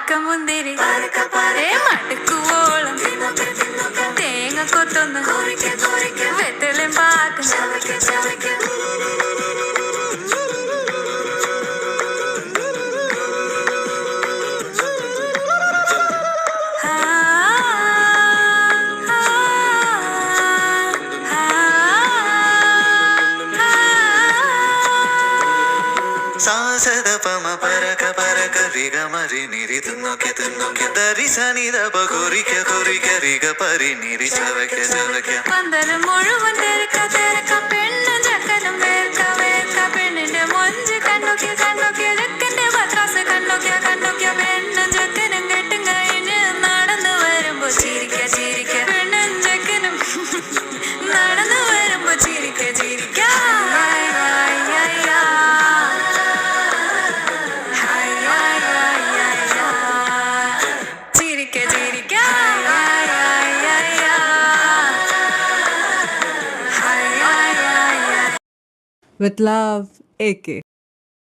ഉണക്കമുന്തിരി മടുക്കുവോളം തേങ്ങ കൊത്തൊന്ന് വെത്തലും പാക്കും സാസദ പമ പരക പരക റിഗ മരി നിരി തുന്നൊക്കെ തുന്നൊക്കെ ദരി സനി ദപ കുറിക്ക കുറിക്ക റിഗ പരി നിരി ചവയ്ക്ക ചവയ്ക്ക പന്തലും മുഴുവൻ തിരക്ക തിരക്ക പെണ്ണ് ചക്കനും വേർക്ക വേർക്ക പെണ്ണിന്റെ മൊഞ്ച് കണ്ണൊക്കെ കണ്ണൊക്കെ ചെക്കന്റെ പത്രാസ് കണ്ണൊക്കെ കണ്ണൊക്കെ പെണ്ണും ചെക്കനും കെട്ടും കഴിഞ്ഞ് നടന്നു വരുമ്പോ ചിരിക്ക ചിരിക്ക പെണ്ണും ചെക്കനും നടന്നു വരുമ്പോ ചിരിക്ക ചിരിക്ക With love, AK.